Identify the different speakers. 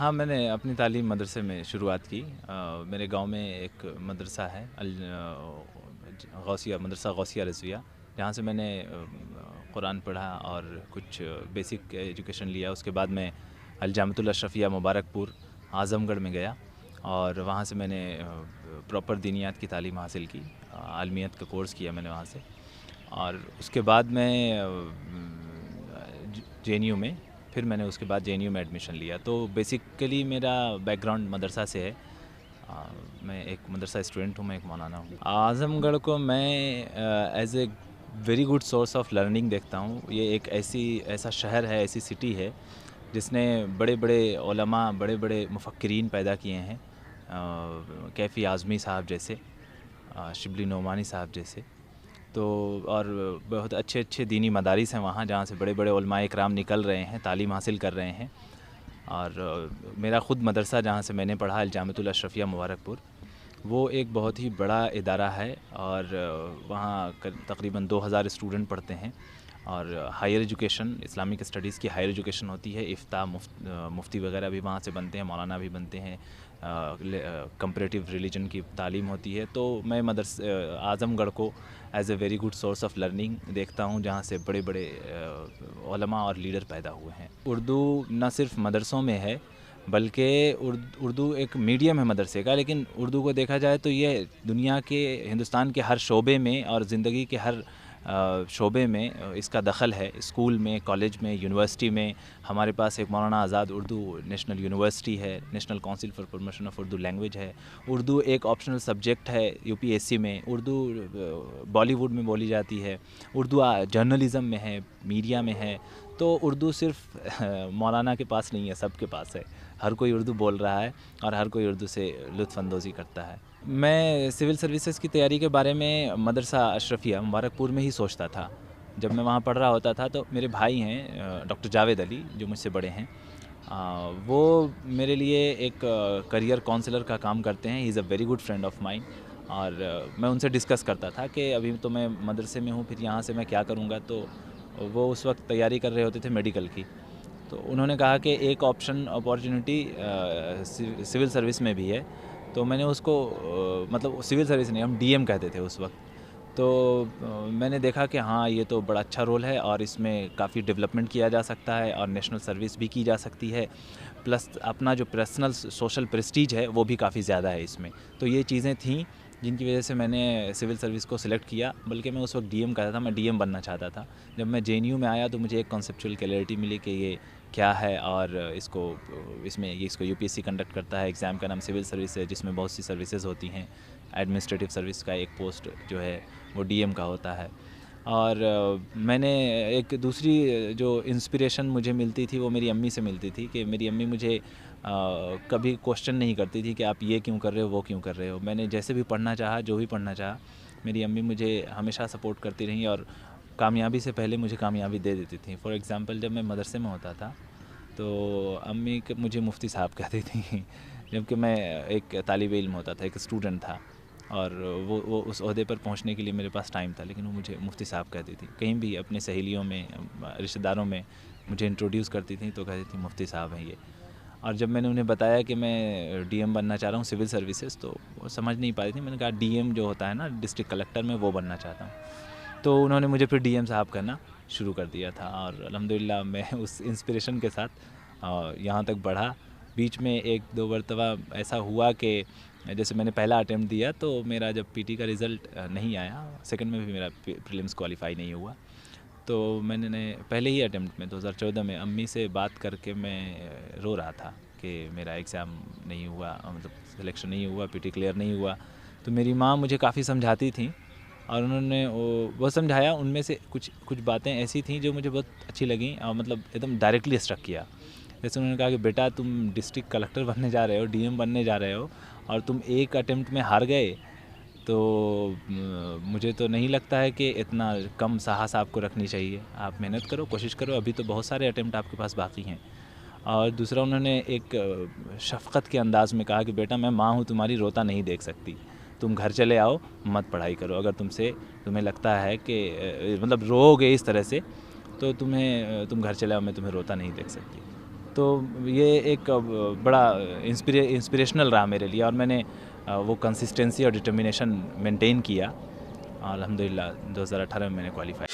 Speaker 1: ہاں، میں نے اپنی تعلیم مدرسے میں شروعات کی۔ میرے گاؤں میں ایک مدرسہ ہے غوثیہ مدرسہ غوثیہ رضویہ، جہاں سے میں نے قرآن پڑھا اور کچھ بیسک ایجوکیشن لیا۔ اس کے بعد میں الجامعۃ الاشرفیہ مبارک پور اعظم گڑھ میں گیا اور وہاں سے میں نے پراپر دینیات کی تعلیم حاصل کی، عالمیت کا کورس کیا میں نے وہاں سے۔ اور اس کے بعد میں جے این یو میں پھر میں نے اس کے بعد جے این یو میں ایڈمیشن لیا۔ تو بیسیکلی میرا بیک گراؤنڈ مدرسہ سے ہے۔ میں ایک مدرسہ اسٹوڈنٹ ہوں، میں ایک مولانا ہوں۔ اعظم گڑھ کو میں as a very good source of learning دیکھتا ہوں۔ یہ ایک ایسا شہر ہے، ایسی سٹی ہے جس نے بڑے بڑے علماء، بڑے بڑے مفکرین پیدا کیے ہیں، کیفی اعظمی صاحب جیسے، شبلی نعمانی صاحب جیسے۔ تو اور بہت اچھے اچھے دینی مدارس ہیں وہاں، جہاں سے بڑے بڑے علماء اکرام نکل رہے ہیں، تعلیم حاصل کر رہے ہیں۔ اور میرا خود مدرسہ جہاں سے میں نے پڑھا، الجامعۃ الاشرفیہ مبارک پور، وہ ایک بہت ہی بڑا ادارہ ہے اور وہاں تقریباً 2000 اسٹوڈنٹ پڑھتے ہیں۔ اور ہائر ایجوکیشن، اسلامک اسٹڈیز کی ہائر ایجوکیشن ہوتی ہے، افتاء مفتی وغیرہ بھی وہاں سے بنتے ہیں، مولانا بھی بنتے ہیں، کمپریٹیو ریلیجن کی تعلیم ہوتی ہے۔ تو میں اعظم گڑھ کو as a very good source of learning دیکھتا ہوں، جہاں سے بڑے بڑے علماء اور لیڈر پیدا ہوئے ہیں۔ اردو نہ صرف مدرسوں میں ہے بلکہ اردو ایک میڈیم ہے مدرسے کا، لیکن اردو کو دیکھا جائے تو یہ دنیا کے، ہندوستان کے ہر شعبے میں اور زندگی کے ہر شعبے میں اس کا دخل ہے۔ اسکول میں، کالج میں، یونیورسٹی میں ہمارے پاس ایک مولانا آزاد اردو نیشنل یونیورسٹی ہے، national council for promotion of Urdu language ہے۔ اردو ایک آپشنل سبجیکٹ ہے یو پی ایس سی میں۔ اردو بالی ووڈ میں بولی جاتی ہے، اردو جرنلزم میں ہے، میڈیا میں ہے۔ تو اردو صرف مولانا کے پاس نہیں ہے، سب کے پاس ہے۔ ہر کوئی اردو بول رہا ہے اور ہر کوئی اردو سے لطف اندوزی کرتا ہے۔ میں سول سروسز کی تیاری کے بارے میں مدرسہ اشرفیہ مبارک پور میں ہی سوچتا تھا۔ جب میں وہاں پڑھ رہا ہوتا تھا تو میرے بھائی ہیں ڈاکٹر جاوید علی، جو مجھ سے بڑے ہیں، وہ میرے لیے ایک کریئر کونسلر کا کام کرتے ہیں۔ He is a very good friend of mine. اور میں ان سے ڈسکس کرتا تھا کہ ابھی تو میں مدرسے میں ہوں، پھر یہاں سے میں کیا کروں گا۔ تو وہ اس وقت تیاری کر رہے ہوتے تھے میڈیکل کی۔ تو انہوں نے کہا کہ ایک اپارچونٹی سول سروس میں بھی ہے۔ تو میں نے اس کو مطلب سول سروس نہیں، ہم ڈی ایم کہتے تھے اس وقت۔ تو میں نے دیکھا کہ ہاں، یہ تو بڑا اچھا رول ہے اور اس میں کافی ڈیولپمنٹ کیا جا سکتا ہے اور نیشنل سروس بھی کی جا سکتی ہے، پلس اپنا جو پرسنل سوشل پریسٹیج ہے وہ بھی کافی زیادہ ہے اس میں۔ تو یہ چیزیں تھیں جن کی وجہ سے میں نے سول سروس کو سلیکٹ کیا، بلکہ میں اس وقت ڈی ایم کہتا تھا، میں ڈی ایم بننا چاہتا تھا۔ جب میں جے این یو میں آیا تو مجھے ایک کنسیپچول کلیئرٹی ملی کہ یہ کیا ہے، اور اس کو U P S C conduct کرتا ہے۔ ایگزام کا نام سول سروس ہے، جس میں بہت سی سروسز ہوتی ہیں۔ ایڈمنسٹریٹو سروس کا ایک پوسٹ جو ہے وہ ڈی ایم کا ہوتا ہے۔ اور میں نے ایک دوسری جو انسپریشن مجھے ملتی تھی وہ میری امی سے ملتی تھی، کہ میری امی مجھے کبھی کوشچن نہیں کرتی تھی کہ آپ یہ کیوں کر رہے ہو، وہ کیوں کر رہے ہو۔ میں نے جیسے بھی پڑھنا چاہا، جو بھی پڑھنا چاہا، میری امی مجھے ہمیشہ سپورٹ کرتی رہیں اور کامیابی سے پہلے مجھے کامیابی دے دیتی تھیں۔ فار ایگزامپل، جب میں مدرسے میں ہوتا تھا تو امی مجھے مفتی صاحب کہتی تھیں، جبکہ میں ایک طالب علم ہوتا تھا، ایک اسٹوڈنٹ تھا، اور وہ اس عہدے پر پہنچنے کے لیے میرے پاس ٹائم تھا، لیکن وہ مجھے مفتی صاحب کہتی تھی۔ کہیں بھی اپنے سہیلیوں میں، رشتہ داروں میں مجھے انٹروڈیوس کرتی تھیں تو کہتی تھیں مفتی صاحب ہیں یہ۔ اور جب میں نے انہیں بتایا کہ میں ڈی ایم بننا چاہ رہا ہوں سول سروسز، تو وہ سمجھ نہیں پا رہی تھی۔ میں نے کہا ڈی ایم جو ہوتا ہے نا ڈسٹرکٹ کلیکٹر میں، وہ بننا چاہتا ہوں۔ تو انہوں نے مجھے پھر ڈی ایم صاحب کرنا شروع کر دیا تھا، اور الحمدللہ میں اس انسپریشن کے ساتھ یہاں تک بڑھا۔ بیچ میں ایک دو مرتبہ ایسا ہوا کہ جیسے میں نے پہلا اٹیمپٹ دیا تو میرا جب پی ٹی کا رزلٹ نہیں آیا، سیکنڈ میں بھی میرا پریلیمس کوالیفائی نہیں ہوا، تو میں نے پہلے ہی اٹیمپٹ میں 2014 میں امی سے بات کر کے میں رو رہا تھا کہ میرا ایگزام نہیں ہوا، مطلب سلیکشن نہیں ہوا، پی ٹی کلیئر نہیں ہوا۔ تو میری ماں مجھے کافی سمجھاتی تھیں، اور انہوں نے وہ سمجھایا، ان میں سے کچھ باتیں ایسی تھیں جو مجھے بہت اچھی لگیں، اور مطلب ایک دم ڈائریکٹلی اسٹرک کیا۔ جیسے انہوں نے کہا کہ بیٹا، تم ڈسٹرکٹ کلیکٹر بننے جا رہے ہو، ڈی ایم بننے جا رہے ہو، اور تم ایک اٹیمپٹ میں ہار گئے، تو مجھے تو نہیں لگتا ہے کہ اتنا کم ساہس آپ کو رکھنی چاہیے۔ آپ محنت کرو، کوشش کرو، ابھی تو بہت سارے اٹیمپٹ آپ کے پاس باقی ہیں۔ اور دوسرا، انہوں نے ایک شفقت کے انداز میں کہا کہ بیٹا، میں ماں ہوں تمہاری، روتا نہیں دیکھ سکتی، تم گھر چلے آؤ، مت پڑھائی کرو۔ اگر تمہیں لگتا ہے کہ مطلب رو گے اس طرح سے، تو تم گھر چلے آؤ، میں تمہیں روتا نہیں دیکھ سکتی۔ تو یہ ایک بڑا انسپریشنل رہا میرے لیے، اور میں نے وہ کنسسٹنسی اور ڈٹرمنیشن مینٹین کیا. الحمدللہ 2018 میں نے کوالیفائی.